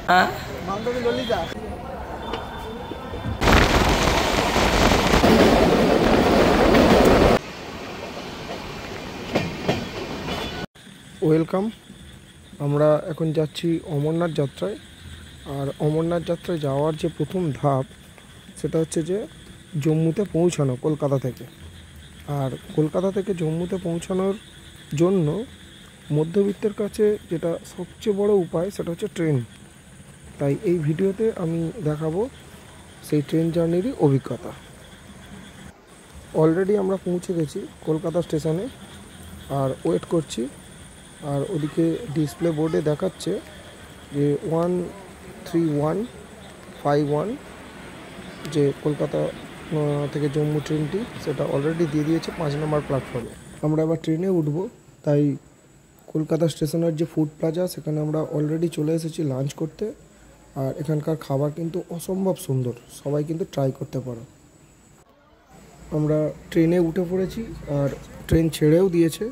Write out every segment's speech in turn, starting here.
হ্যাঁ ওয়েলকাম। আমরা এখন যাচ্ছি অমরনাথ যাত্রায়। আর অমরনাথ যাত্রায় যাওয়ার যে প্রথম ধাপ সেটা হচ্ছে যে জম্মুতে পৌঁছানো কলকাতা থেকে। আর কলকাতা থেকে জম্মুতে পৌঁছানোর জন্য মধ্যবিত্তের কাছে যেটা সবচেয়ে বড় উপায় সেটা হচ্ছে ট্রেন। তাই এই ভিডিওতে আমি দেখাবো সেই ট্রেন জার্নিরই অভিজ্ঞতা। অলরেডি আমরা পৌঁছে গেছি কলকাতা স্টেশনে আর ওয়েট করছি। আর ওদিকে ডিসপ্লে বোর্ডে দেখাচ্ছে যে 13151 যে কলকাতা থেকে জম্মু ট্রেনটি, সেটা অলরেডি দিয়ে দিয়েছে 5 নম্বর প্ল্যাটফর্মে। আমরা এবার ট্রেনে উঠবো। তাই কলকাতা স্টেশনের যে ফুড প্লাজা সেখানে আমরা অলরেডি চলে এসেছি লাঞ্চ করতে। আর এখানকার খাবার কিন্তু অসম্ভব সুন্দর, সবাই কিন্তু ট্রাই করতে পারো। আমরা ট্রেনে উঠে পড়েছি আর ট্রেন ছেড়েও দিয়েছে।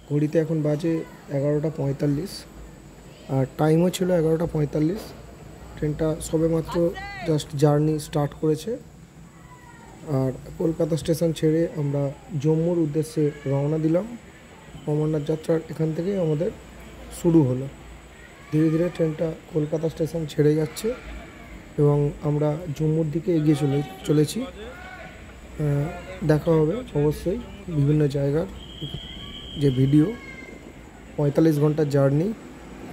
ঘড়িতে এখন বাজে 11:45 আর টাইমও ছিল 11:45। ট্রেনটা সবেমাত্র জাস্ট জার্নি স্টার্ট করেছে। আর কলকাতা স্টেশন ছেড়ে আমরা জম্মুর উদ্দেশ্যে রওনা দিলাম। অমরনাথ যাত্রার এখান থেকেই আমাদের শুরু হলো। ধীরে ধীরে ট্রেনটা কলকাতা স্টেশন ছেড়ে যাচ্ছে এবং আমরা জম্মুর দিকে এগিয়ে চলেছি। দেখা হবে অবশ্যই বিভিন্ন জায়গার যে ভিডিও। 45 ঘন্টার জার্নি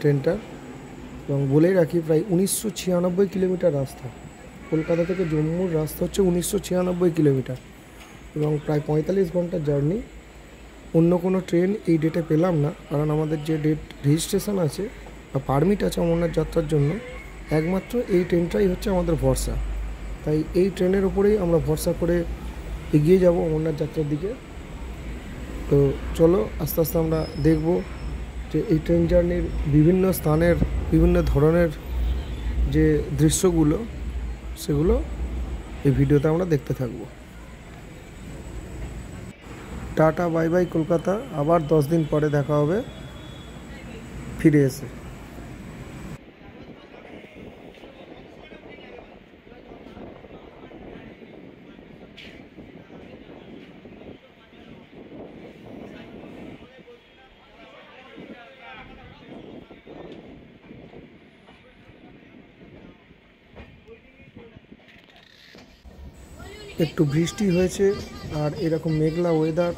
ট্রেনটার। এবং বলেই রাখি প্রায় 1996 কিলোমিটার রাস্তা। কলকাতা থেকে জম্মুর রাস্তা হচ্ছে 1996 কিলোমিটার এবং প্রায় 45 ঘন্টার জার্নি। অন্য কোনো ট্রেন এই ডেটে পেলাম না, কারণ আমাদের যে ডেট রেজিস্ট্রেশন আছে বা পারমিট আছে অমরনাথ যাত্রার জন্য, একমাত্র এই ট্রেনটাই হচ্ছে আমাদের ভরসা। তাই এই ট্রেনের ওপরেই আমরা ভরসা করে এগিয়ে যাব অমরনাথ যাত্রার দিকে। তো চলো আস্তে আস্তে আমরা দেখব যে এই ট্রেন জার্নির বিভিন্ন স্থানের বিভিন্ন ধরনের যে দৃশ্যগুলো সেগুলো এই ভিডিওতে আমরা দেখতে থাকব। Tata bye bye Kolkata. আবার 10 দিন পরে দেখা হবে ফিরে এসে। একটু বৃষ্টি হয়েছে আর এরকম মেঘলা ওয়েদার,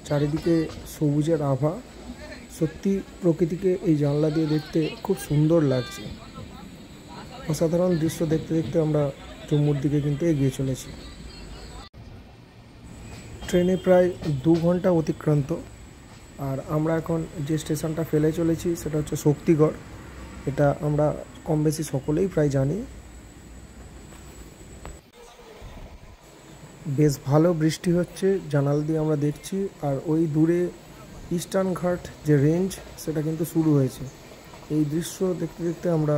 চারিদিকে সবুজের আভা। সত্যি প্রকৃতিকে এই জানলা দিয়ে দেখতে খুব সুন্দর লাগছে। অসাধারণ দৃশ্য দেখতে দেখতে আমরা জম্মুর দিকে কিন্তু এগিয়ে চলেছি। ট্রেনে প্রায় 2 ঘন্টা অতিক্রান্ত। আর আমরা এখন যে স্টেশনটা ফেলে চলেছি সেটা হচ্ছে শক্তিগড়। এটা আমরা কম বেশি সকলেই প্রায় জানি। বেশ ভালো বৃষ্টি হচ্ছে, জানালা দিয়ে আমরা দেখছি। আর ওই দূরে ইস্টার্ন ঘাট যে রেঞ্জ সেটা কিন্তু শুরু হয়েছে। এই দৃশ্য দেখতে দেখতে আমরা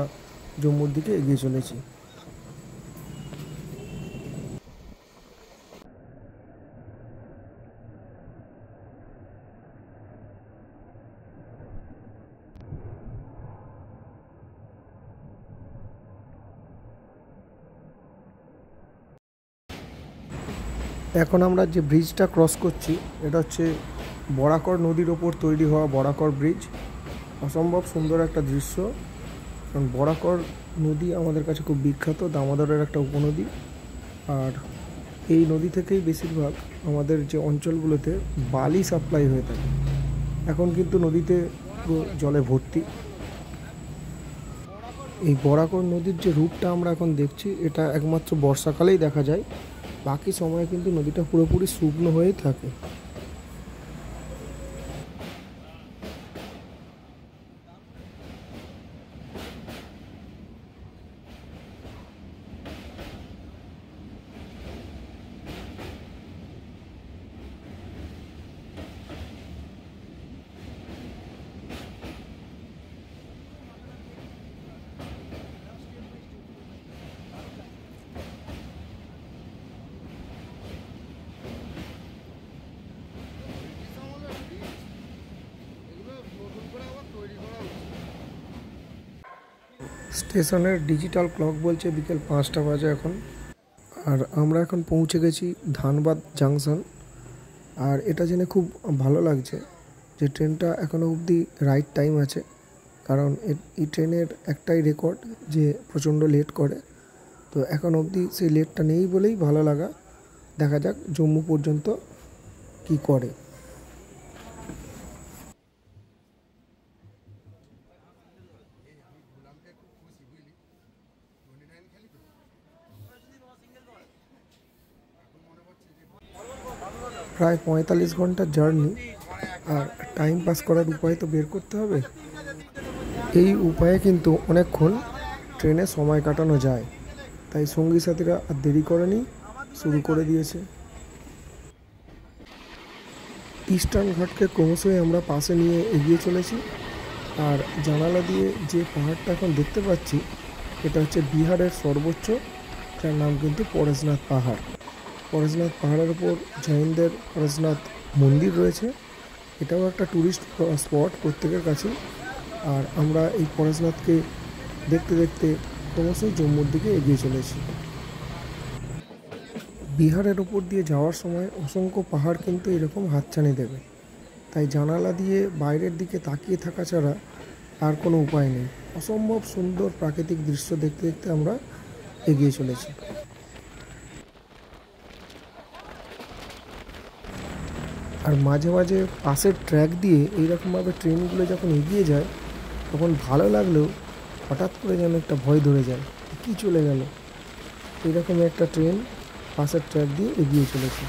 জম্মুর দিকে এগিয়ে চলেছি। এখন আমরা যে ব্রিজটা ক্রস করছি এটা হচ্ছে বরাকর নদীর ওপর তৈরি হওয়া বরাকর ব্রিজ। অসম্ভব সুন্দর একটা দৃশ্য, কারণ বরাকর নদী আমাদের কাছে খুব বিখ্যাত, দামোদরের একটা উপনদী। আর এই নদী থেকেই বেশিরভাগ আমাদের যে অঞ্চলগুলোতে বালি সাপ্লাই হয়ে থাকে। এখন কিন্তু নদীতে পুরো জলে ভর্তি। এই বরাকর নদীর যে রূপটা আমরা এখন দেখছি এটা একমাত্র বর্ষাকালেই দেখা যায়, বাকি সময়ে কিন্তু নদীটা পুরোপুরি শুকনো হয়েই থাকে। স্টেশনের ডিজিটাল ক্লক বলছে বিকেল 5টা বাজে এখন। আর আমরা এখন পৌঁছে গেছি ধানবাদ জাংশন। আর এটা জেনে খুব ভালো লাগছে যে ট্রেনটা এখনও অবধি রাইট টাইম আছে, কারণ এই ট্রেনের একটাই রেকর্ড যে প্রচণ্ড লেট করে। তো এখন অবধি সেই লেটটা নেই বলেই ভালো লাগা। দেখা যাক জম্মু পর্যন্ত কি করে। প্রায় 45 ঘন্টার জার্নি, আর টাইম পাস করার উপায় তো বের করতে হবে। এই উপায়ে কিন্তু অনেকক্ষণ ট্রেনে সময় কাটানো যায়, তাই সঙ্গী সাথীরা আর দেরি করেনি, শুরু করে দিয়েছে। ইস্টার্ন ঘাটকে ক্রমশই আমরা পাশে নিয়ে এগিয়ে চলেছি। আর জানালা দিয়ে যে পাহাড়টা এখন দেখতে পাচ্ছি, এটা হচ্ছে বিহারের সর্বোচ্চ, যার নাম কিন্তু পরেশনাথ পাহাড়। পরেশনাথ পাহাড়ের ওপর জৈনদের পরেশনাথ মন্দির রয়েছে। এটাও একটা ট্যুরিস্ট স্পট প্রত্যেকের কাছে। আর আমরা এই পরেশনাথকে দেখতে দেখতে ক্রমশই জম্মুর দিকে এগিয়ে চলেছি। বিহারের ওপর দিয়ে যাওয়ার সময় অসংখ্য পাহাড় কিন্তু এরকম হাতছানি দেবে, তাই জানালা দিয়ে বাইরের দিকে তাকিয়ে থাকা ছাড়া আর কোনো উপায় নেই। অসম্ভব সুন্দর প্রাকৃতিক দৃশ্য দেখতে দেখতে আমরা এগিয়ে চলেছি। আর মাঝে মাঝে পাশের ট্র্যাক দিয়ে এইরকমভাবে ট্রেনগুলো যখন এগিয়ে যায়, তখন ভালো লাগলেও হঠাৎ করে যেন একটা ভয় ধরে যায়, কি চলে গেল। এইরকম একটা ট্রেন পাশের ট্র্যাক দিয়ে এগিয়ে চলেছে।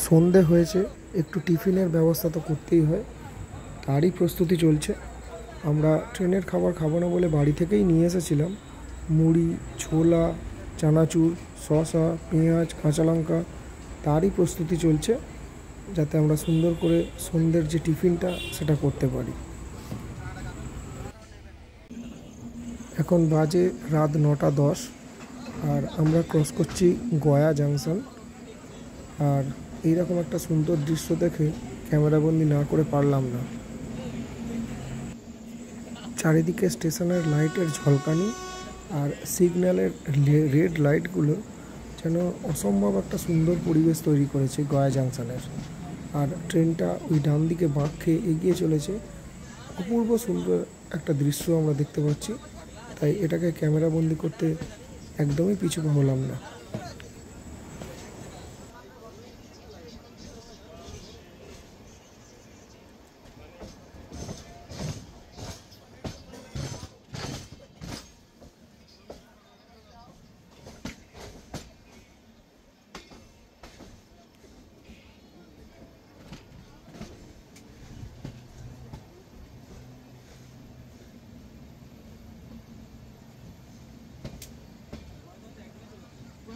সন্ধে হয়েছে, একটু টিফিনের ব্যবস্থা তো করতেই হয়, তারই প্রস্তুতি চলছে। আমরা ট্রেনের খাবার খাবো না বলে বাড়ি থেকেই নিয়ে এসেছিলাম মুড়ি, ছোলা, চানাচুর, শসা, পেঁয়াজ, কাঁচা লঙ্কা। তারই প্রস্তুতি চলছে যাতে আমরা সুন্দর করে সন্ধ্যের যে টিফিনটা সেটা করতে পারি। এখন বাজে রাত 9টা 10, আর আমরা ক্রস করছি গয়া জাংশন। আর এইরকম একটা সুন্দর দৃশ্য দেখে ক্যামেরাবন্দি না করে পারলাম না। চারিদিকে স্টেশনের লাইটের ঝলকানি আর সিগন্যালের রেড লাইটগুলো যেন অসম্ভব একটা সুন্দর পরিবেশ তৈরি করেছে গয়া জাংশনের। আর ট্রেনটা ওই ডান দিকে বাঁক খেয়ে এগিয়ে চলেছে। অপূর্ব সুন্দর একটা দৃশ্য আমরা দেখতে পাচ্ছি, তাই এটাকে ক্যামেরাবন্দি করতে একদমই পিছু পা হলাম না।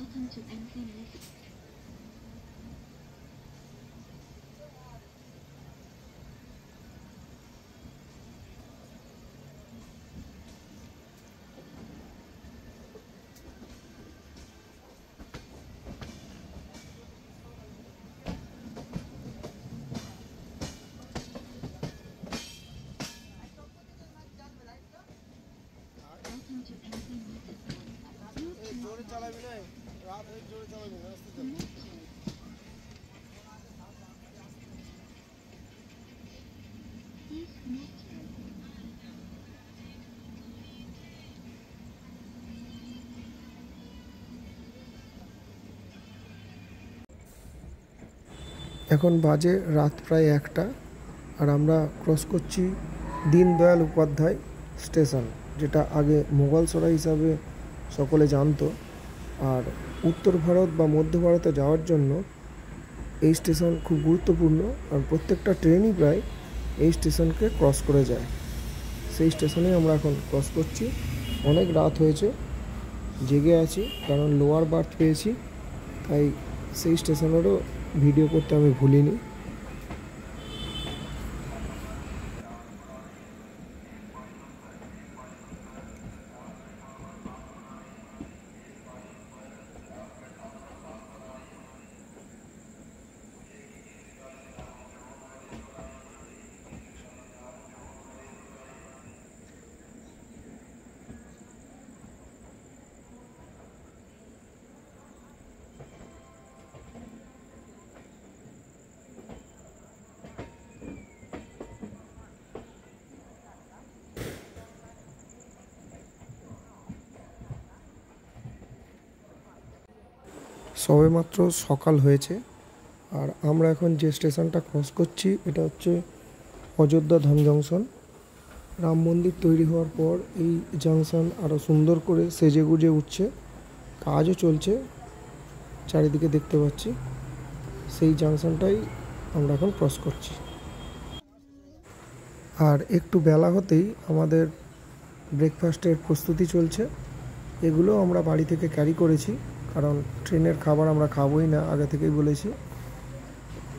Welcome to MC Music. Welcome to MC Music. Please connect to এখন বাজে রাত প্রায় 1টা, আর আমরা ক্রস করছি দীনদয়াল উপাধ্যায় স্টেশন, যেটা আগে মোগলসরাই হিসাবে সকলে জানতো। আর উত্তর ভারত বা মধ্য ভারতে যাওয়ার জন্য এই স্টেশন খুব গুরুত্বপূর্ণ, আর প্রত্যেকটা ট্রেনই প্রায় এই স্টেশনকে ক্রস করে যায়। সেই স্টেশনেই আমরা এখন ক্রস করছি। অনেক রাত হয়েছে, জেগে আছি, কারণ লোয়ার বার্থ পেয়েছি, তাই সেই স্টেশনেরও ভিডিও করতে আমি ভুলিনি। সবেমাত্র সকাল হয়েছে আর আমরা এখন যে স্টেশনটা ক্রস করছি এটা হচ্ছে অযোধ্যা ধাম জংশন। রাম মন্দির তৈরি হওয়ার পর এই জংশন আরও সুন্দর করে সেজে গুজে উঠছে, কাজও চলছে চারিদিকে দেখতে পাচ্ছি। সেই জংশনটাই আমরা এখন ক্রস করছি। আর একটু বেলা হতেই আমাদের ব্রেকফাস্টের প্রস্তুতি চলছে। এগুলো আমরা বাড়ি থেকে ক্যারি করেছি, কারণ ট্রেনের খাবার আমরা খাবোই না, আগে থেকেই বলেছি।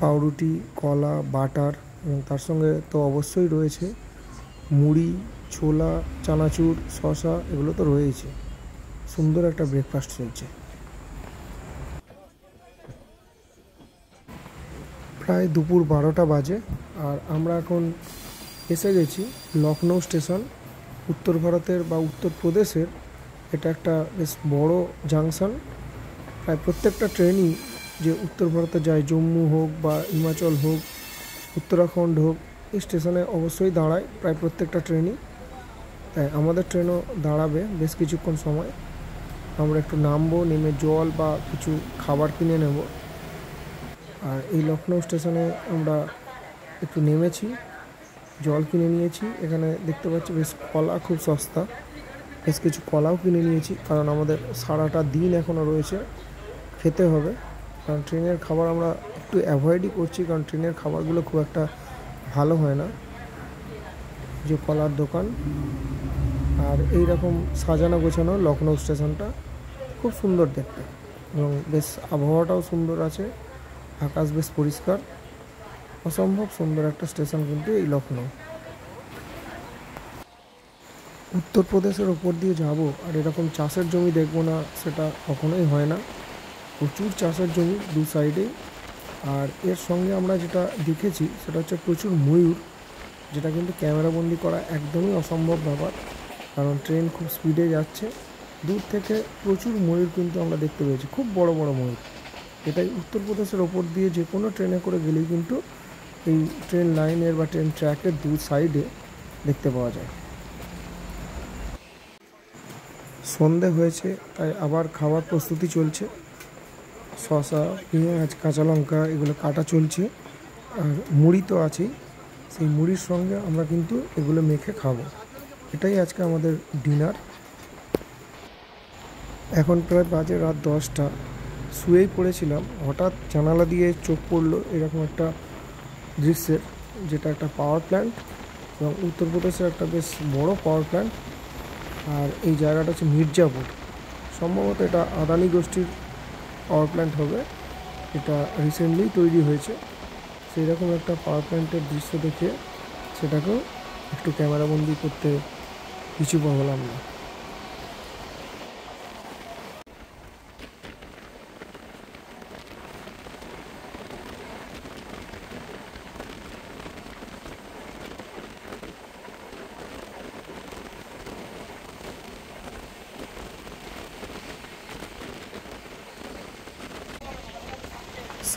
পাউরুটি, কলা, বাটার এবং তার সঙ্গে তো অবশ্যই রয়েছে মুড়ি, ছোলা, চানাচুর, শসা, এগুলো তো রয়েছে। সুন্দর একটা ব্রেকফাস্ট চলছে। প্রায় দুপুর 12টা বাজে আর আমরা এখন এসে গেছি লখনৌ স্টেশন। উত্তর ভারতের বা উত্তরপ্রদেশের এটা একটা বেশ বড় জাংশন। প্রায় প্রত্যেকটা ট্রেনই যে উত্তর ভারতে যায়, জম্মু হোক বা হিমাচল হোক, উত্তরাখণ্ড হোক, এই স্টেশনে অবশ্যই দাঁড়ায় প্রায় প্রত্যেকটা ট্রেনই। তাই আমাদের ট্রেনও দাঁড়াবে বেশ কিছুক্ষণ সময়। আমরা একটু নামবো, নেমে জল বা কিছু খাবার কিনে নেব। আর এই লখনৌ স্টেশনে আমরা একটু নেমেছি, জল কিনে নিয়েছি। এখানে দেখতে পাচ্ছি বেশ কলা খুব সস্তা, বেশ কিছু কলাও কিনে নিয়েছি, কারণ আমাদের সারাটা দিন এখনও রয়েছে, খেতে হবে। কারণ ট্রেনের খাবার আমরা একটু অ্যাভয়েডই করছি, কারণ ট্রেনের খাবারগুলো খুব একটা ভালো হয় না। যে কলার দোকান আর এই রকম সাজানো গোছানো লখনৌ স্টেশনটা খুব সুন্দর দেখতে, এবং বেশ আবহাওয়াটাও সুন্দর আছে, আকাশ বেশ পরিষ্কার। অসম্ভব সুন্দর একটা স্টেশন কিন্তু এই লখনৌ। উত্তরপ্রদেশের ওপর দিয়ে যাব আর এরকম চাষের জমি দেখবো না, সেটা কখনোই হয় না। প্রচুর চাষের জমি দু সাইডেই। আর এর সঙ্গে আমরা যেটা দেখেছি সেটা হচ্ছে প্রচুর ময়ূর, যেটা কিন্তু ক্যামেরাবন্দি করা একদমই অসম্ভব ব্যাপার, কারণ ট্রেন খুব স্পিডে যাচ্ছে। দূর থেকে প্রচুর ময়ূর কিন্তু আমরা দেখতে পেয়েছি, খুব বড় বড় ময়ূর। এটাই উত্তরপ্রদেশের ওপর দিয়ে যে কোনো ট্রেনে করে গেলেই কিন্তু এই ট্রেন লাইনের বা ট্রেন ট্র্যাকের দু সাইডে দেখতে পাওয়া যায়। সন্ধে হয়েছে, তাই আবার খাবার প্রস্তুতি চলছে। শসা, পেঁয়াজ, কাঁচা লঙ্কা এগুলো কাটা চলছে। আর মুড়ি তো আছেই, সেই মুড়ির সঙ্গে আমরা কিন্তু এগুলো মেখে খাবো। এটাই আজকে আমাদের ডিনার। এখন প্রায় বাজে রাত 10টা। শুয়েই পড়েছিলাম, হঠাৎ জানালা দিয়ে চোখ পড়লো এরকম একটা দৃশ্যের, যেটা একটা পাওয়ার প্ল্যান্ট, এবং উত্তরপ্রদেশের একটা বেশ বড় পাওয়ার প্ল্যান্ট। আর এই জায়গাটা হচ্ছে মির্জাপুর। সম্ভবত এটা আদানি গোষ্ঠীর পাওয়ার প্ল্যান্ট হবে, এটা রিসেন্টলি তৈরি হয়েছে। সেই রকম একটা পাওয়ার প্ল্যান্টের দৃশ্য দেখে সেটাকেও একটু ক্যামেরাবন্দি করতে কিছু ভাবলাম না।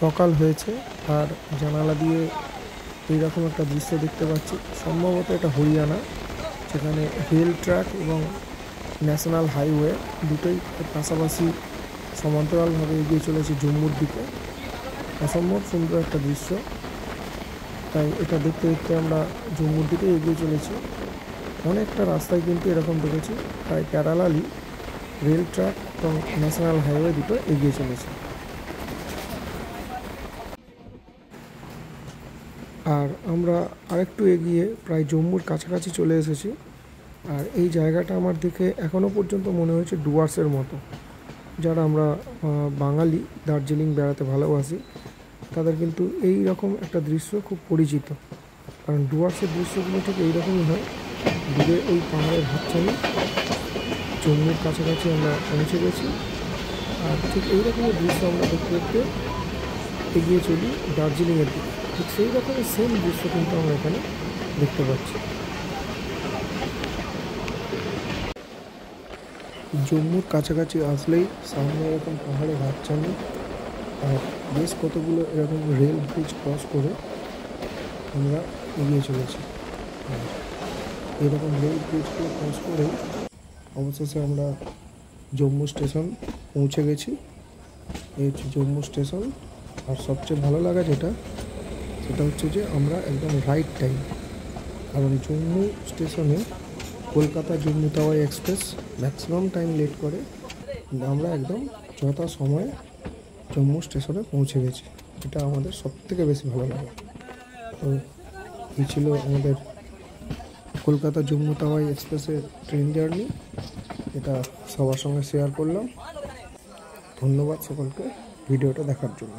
সকাল হয়েছে আর জানালা দিয়ে এইরকম একটা দৃশ্য দেখতে পাচ্ছি। সম্ভবত এটা হরিয়ানা, যেখানে রেল ট্র্যাক এবং ন্যাশনাল হাইওয়ে দুটোই পাশাপাশি সমান্তরালভাবে এগিয়ে চলেছে জম্মুর দিকে। অসম্ভব সুন্দর একটা দৃশ্য। তাই এটা দেখতে দেখতে আমরা জম্মুর দিকে এগিয়ে চলেছি। অনেকটা রাস্তায় কিন্তু এরকম দেখেছি, প্রায় প্যারালালি রেল ট্র্যাক এবং ন্যাশনাল হাইওয়ে দুটো এগিয়ে চলেছে। আর আমরা আরেকটু এগিয়ে প্রায় জম্মুর কাছাকাছি চলে এসেছি। আর এই জায়গাটা আমার দেখে এখনও পর্যন্ত মনে হয়েছে ডুয়ার্সের মতো। যারা আমরা বাঙালি দার্জিলিং বেড়াতে ভালোবাসি, তাদের কিন্তু এই রকম একটা দৃশ্য খুব পরিচিত, কারণ ডুয়ার্সের দৃশ্যগুলো ঠিক এইরকমই হয়। দূরে ওই পাহাড়ের হাতছানি, জম্মুর কাছাকাছি আমরা পৌঁছে গেছি। আর ঠিক এই রকমের দৃশ্য আমরা দেখতে দেখতে এগিয়ে চলি দার্জিলিংয়ের দিকে। ঠিক সেই রকমের সেম দৃশ্য কিন্তু আমরা এখানে দেখতে পাচ্ছি। জম্মুর কাছাকাছি আসলেই সামনে এরকম পাহাড়ে হাতছানি আর বেশ কতগুলো এরকম রেল ব্রিজ ক্রস করে আমরা এগিয়ে চলেছি। আর এরকম রেল ব্রিজগুলো ক্রস করে অবশেষে আমরা জম্মু স্টেশন পৌঁছে গেছি। এই হচ্ছে জম্মু স্টেশন। আর সবচেয়ে ভালো লাগা যেটা, সেটা হচ্ছে যে আমরা একদম রাইট টাইম, কারণ জম্মু স্টেশনে Kolkata Jammu Tawi express maximum time late করে, কিন্তু আমরা একদম যথা সময়ে জম্মু স্টেশনে পৌঁছে গেছি। এটা আমাদের সবথেকে বেশি ভালো লাগে। তো এই ছিল আমাদের কলকাতা জম্মু তাওয়াই এক্সপ্রেসের ট্রেন জার্নি, এটা সবার সঙ্গে শেয়ার করলাম। ধন্যবাদ সকলকে ভিডিওটা দেখার জন্য।